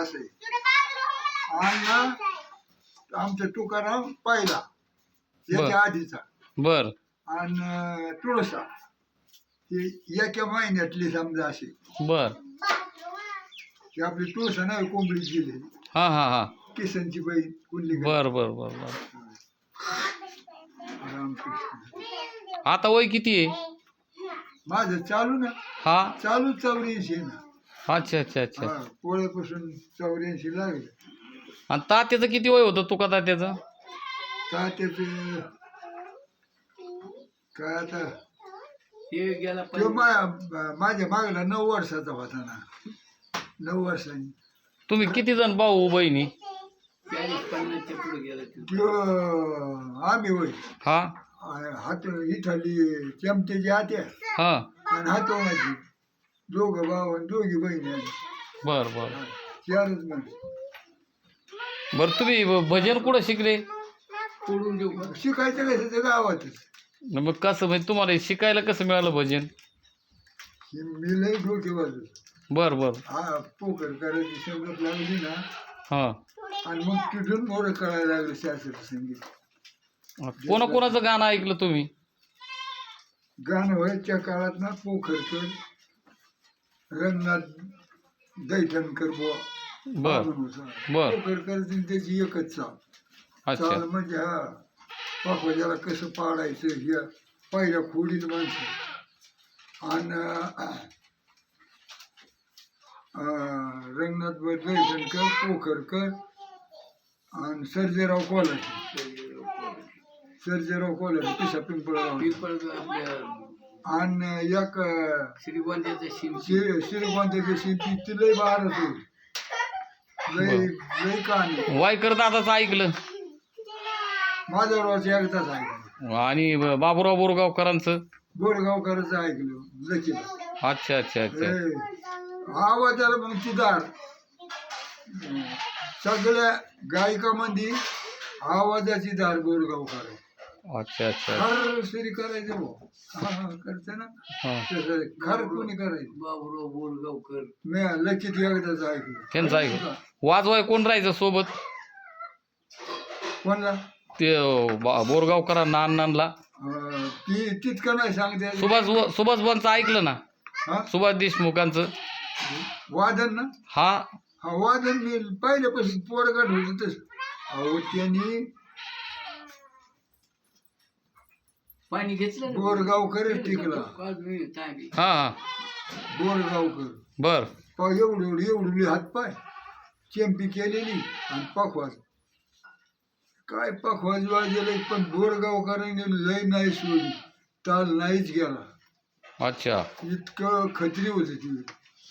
असं आहे. आणि आमचा तुकाराम पहिला याच्या आधीचा बर आणि तुळसा ही एका महिन्यातली समजा अशी बर की आपली तुळसा नाही कोंबडी गेली हा हा हा किसनची बहीण कुंडली बर बर बर बर रामकृष्ण. आता वय किती आहे माझं चालू ना हा चालू 84 ना. अच्छा अच्छा अच्छा हा पोळ्यापासून 84 लागले. आणि तात्याचं किती वय होतं तुका तात्याचं तात्याचं काय आता गेला तो माझ्या मागला 9 वर्षाचा होता ना. 9 वर्षांनी तुम्ही किती जण भाऊ बहिणी 40-50 पुढे गेला त्यो आम्ही होय हा हात इथली चमटेची हात्या हा आणि हातोणाची दोघं भाऊ आणि दोघी बहिणी आली. बर बर 4च माणसं. बर तुम्ही भजन कुठं शिकले पडून देऊ का? शिकायचं कसं ते गावातच. मग कसं म्हणजे तुम्हाला शिकायला कसं मिळालं भजन हे मी लई डोके वाजू बर बर हा पोकर करायची संगत लागली ना हा आणि मग तिथून मोरं कळायला लागलं शास्त्र संगीत. कोणाकोणाचं गाणं ऐकलं तुम्ही गाणं व्हायच्या काळात ना पोखरकर रंगनाथ दैठणकर बर बर पोखरकर त्याची एकच चाल अच्छा चाल म्हणजे हा पाखवाजाला कसं पाडायचं ह्या पहिल्या खोडीत माणसं आणि रंगनाथ दैठणकर पोखरकर आणि सर्जेराव कोल्हाटी सर्जेराव कोल्हाटी पिसा पिंपळगाव आपल्या आणि एक श्रीगोंद्याचा श्रीगोंद्याची शिल्पी ती लय भारत होती. लय लय कहाणी वायकर दादाचं ऐकलं माझ्या रोज एकदाच ऐकलं. आणि बाबूराव बोरगावकरांचं बोरगावकरच ऐकलं लकी. अच्छा अच्छा अच्छा आवाजाला मग चिदार सगळ्या गायकामध्ये आवाजाची दार बोरगावकर आहे. अच्छा अच्छा खर सुरी करायचं भाऊ. हा हा करते ना हा तसं खर कोणी करायचं. बाबूराव बोरगावकर मी लकीत एकदाच ऐकलं. त्यांचं ऐकलं वाजवाय कोण राहायचं सोबत कोणला ते बोरगावकरांना अण्णांना ती तितकं नाही सांगते. सुभाष बनचं ऐकलं ना हा सुभाष देशमुखांचं वादन ना हा हा वादन मी पहिल्यापासून पोरगड होत तस. अहो त्यांनी पाणी घेतलं ना? बोरगावकरच टिकला. हा हा बोरगावकर बर एवढी हातपाय चेंपी केलेली आणि पखवाज काय पखवाज वाजले पण बोरगावकरांनी लय नाही सोडली ताल नाहीच गेला. अच्छा इतकं खत्री होती ती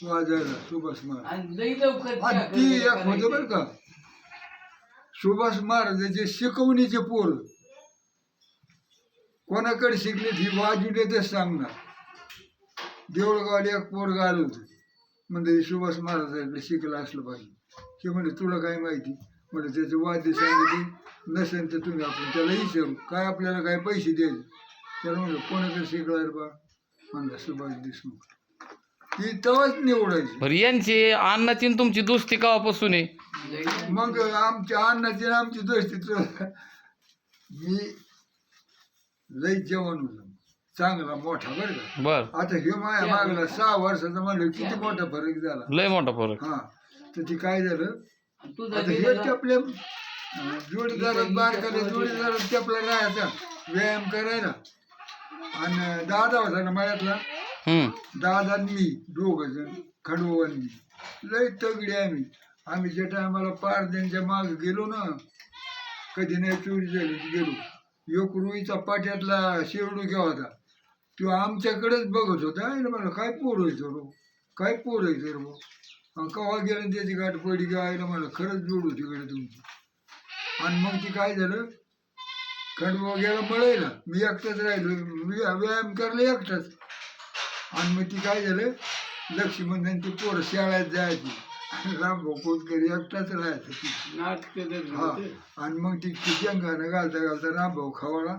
वाजायला सुभाष महाराज. आणि लई लवकर आणि ती एक होतं बरं का सुभाष महाराजाचे शिकवणीचे पोर कोणाकडे शिकले ती वाजवण्यातच सांगणार. देऊळगावला एक पोर आलं होतं म्हणजे सुभाष महाराजांकडे शिकलं असलं पाहिजे. ते म्हणजे तुला काय माहिती म्हणजे त्याचं वाद्य सांगितले नसेल तर तुम्ही आपण त्याला विचारू काय आपल्याला काय पैसे द्यायचे. त्याला म्हणलं कोणाकडे शिकला रे बा म्हणलं सुभाष देशमुख. ती तेव्हाच निवडायची. बरं यांची अण्णाची आणि तुमची दोस्ती केव्हापासून आहे मग आमच्या अण्णाची आणि आमची दोस्ती मी लय जेवण होतं चांगला मोठा बरं का. बर आता हे माया मागला 6 वर्षाचा म्हणलं किती मोठा फरक झाला. लय मोठा फरक हा तर ती काय झालं तुझा आता हे आपल्या जोडीदारात बारकाले जोडीदारात आपला राहायचा व्यायाम करायला आणि दादा होता ना मळ्यातला दादा मी 2 जण खडवणी लय तगडी आम्ही ज्या टायमाला पार त्यांच्या माग गेलो ना कधी नाही चोरी झाली गेलो. एक रुईचा पाट्यातला शेवडुक्या होता तो आमच्याकडेच बघत होता. मला काय पोर व्हायचं रो काय पोर व्हायचं रो केव्हा गेलं त्याची गाठ पडली की आईला मला खरंच जोड होती कडे तुमची. आणि मग ती काय झालं खंडवा गेला मळायला मी एकटाच राहिलो व्यायाम करायला एकटाच. आणि मग ती काय झालं लक्ष्मण ती पोरं शाळेत जायची रामभाऊ कोणकरी एकटाच राहायचं हा. आणि मग ती जंगानं घालता घालता रामभाऊ खवाळा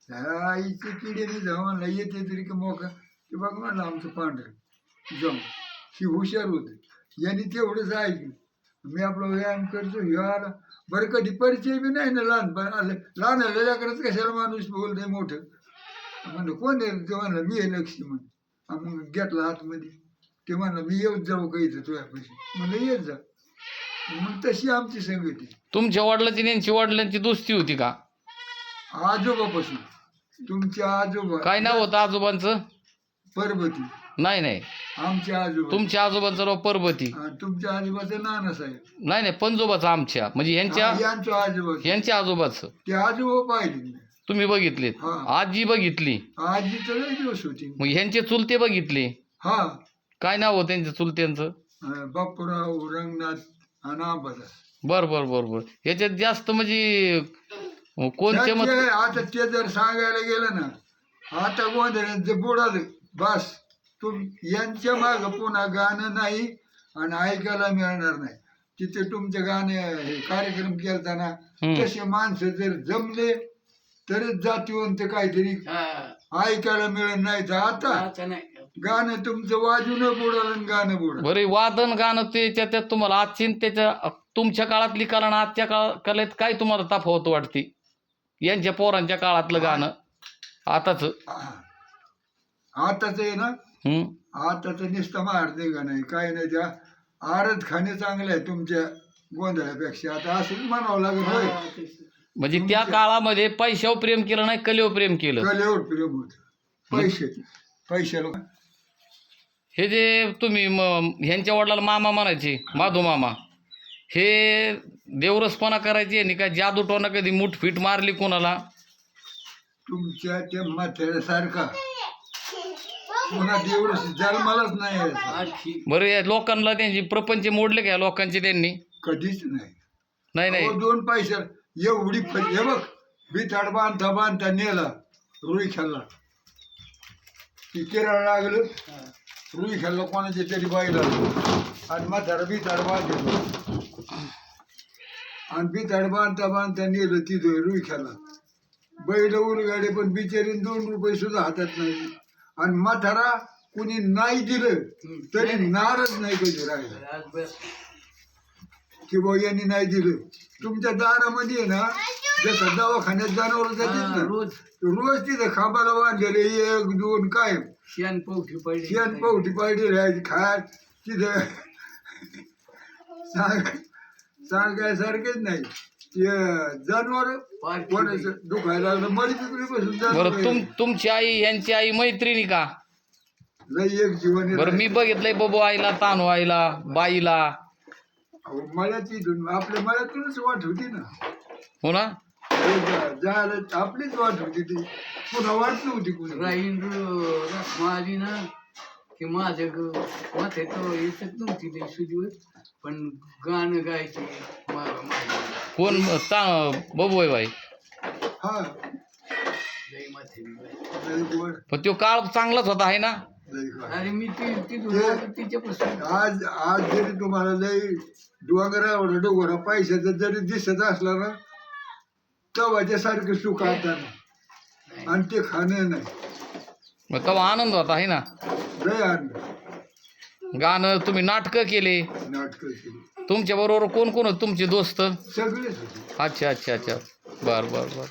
ह्या आईची किडीने जाऊ म्हणला येते तरी का मोका ते बघ म्हणलं आमचं पांढरं जाऊ ही हुशार होते यांनी तेवढंच ऐकलं. मी आपला व्यायाम करतो ह्यो आला बरं कधी परिचय बी नाही ना लहानपण आलं लहान लेकरच कशाला माणूस बोलतंय मोठं म्हणलं कोण आहे ते म्हणलं मी आहे लक्ष्मण मग घेतला आतमध्ये ते म्हणलं मी येऊच जाऊ का इथं तुझ्यापाशी म्हणलं येत जा मग तशी आमची संगती तुमच्या वडिलांची आणि यांची वडिलांची दोस्ती होती का? आजोबापासून तुमच्या आजोबा काय नाव होतं आजोबांचं? परबती नाही नाही, आमच्या आजोबा तुमच्या आजोबांचं नाव परबती. तुमच्या आजोबाचं नानासाहेब नाही नाही, पंजोबाचं आमच्या म्हणजे ह्यांच्या यांचं आजोबा यांच्या आजोबाचं ते आजोबा पाहिले तुम्ही बघितलेत. हा. आजी बघितली, आजीचं लय दिवस होती मग ह्यांचे चुलते बघितले. हा काय नाव होतं त्यांच्या चुलत्यांचं? बापूराव रंगनाथ आणि आबादा बर बर बर बर. ह्याच्यात जास्त म्हणजे कोणते मत? आता ते जर सांगायला गेलं ना आता गोंधळांचं बुडालं बस तुम यांच्या माग पुन्हा गाणं नाही आणि ऐकायला मिळणार नाही. तिथे तुमचे गाणे हे कार्यक्रम केलताना तसे माणसं जर जमले तरच जातीवंत काहीतरी ऐकायला मिळत नाही. तर आता गाणं तुमचं वाजून बुडालं आणि गाणं बुडालं. बरे वादन गाणं त्याच्यात तुम्हाला आजची त्याच्या तुमच्या काळातली कला आणि आजच्या कलेत काय तुम्हाला तफावत वाटते? यांच्या पोरांच्या काळातलं गाणं आताच आताच आहे ना आताच नुसतं मारते का नाही काय नाही. त्या आरत खाणे चांगलं आहे तुमच्या गोंधळापेक्षा आता असंच म्हणावं लागेल होय. म्हणजे त्या काळामध्ये पैशावर प्रेम केलं नाही, कलेवर प्रेम केलं. कलेवर प्रेम होत पैशाला. हे जे तुम्ही ह्यांच्या वडिलाला मामा म्हणायचे माधू मामा, हे देवरसपणा करायचे आणि काय जादूटोना कधी मुठफीट मारली कोणाला? तुमच्या त्या म्हाताऱ्यासारखा पुन्हा देवरस जन्मालाच नाही. बरं या लोकांना त्यांची प्रपंच मोडले का या लोकांचे त्यांनी? कधीच नाही. नाही नाही, दोन पैसे एवढी हे बघ बिथाड बांधता बांधता नेला रुई खाल्ला ती केरळ लागलं रुई खाल्ला कोणाच्या तरी बाईला आणि म्हातारा बिथाड बांधतो आणि बिथाड बांधता बांधता नेलं तिथं रुई खाल्ला. बैल उलगाडे पण बिचारीन 2 रुपये सुद्धा हातात नाही आणि म्हातारा कुणी नाही दिलं तरी नाराज नाही कधी राहिला की बा यांनी नाही दिलं. तुमच्या दारामध्ये आहे ना जसं दवाखान्यात जनावर जातात ना रोज तिथं खांबाला बांधलेले 1 2 काय शेण पावठी पाहिजे राहायची खाय तिथं सांगायसारखेच नाही. जनावर कोणाचं दुखायला लागलं मरी तिकडे बसून बरं तुमची आई यांची आई मैत्रिणी का? लई एक जीवन. बरं मी बघितलंय बबू आईला, तानू आईला, बाईला. मळ्याची आपल्या मळ्यातूनच वाट होती ना. हो ना, जायला आपलीच वाट होती ती पुन्हा वाट नव्हती कुणी. माझी ना की माझ्या माथे तो येतच नव्हती ते सुजीवर पण गाणं गायचे कोण बबू आहे बाई? हा लई माथे पण तो काळ चांगलाच होता आहे ना. अरे मी तिच्यापासून आज जरी तुम्हाला लई डोंगरावर डोंगरा पैशाचं जरी दिसत असला ना तवाच्या सारखं सुख आता नाही आणि ते खाणं नाही. मग तेव्हा आनंद होता आहे ना. लय आनंद. गाणं तुम्ही नाटकं केले. नाटकं केली. तुमच्या बरोबर कोण कोण होते तुमचे दोस्त? सगळेच होते. अच्छा अच्छा अच्छा, बर बर बर.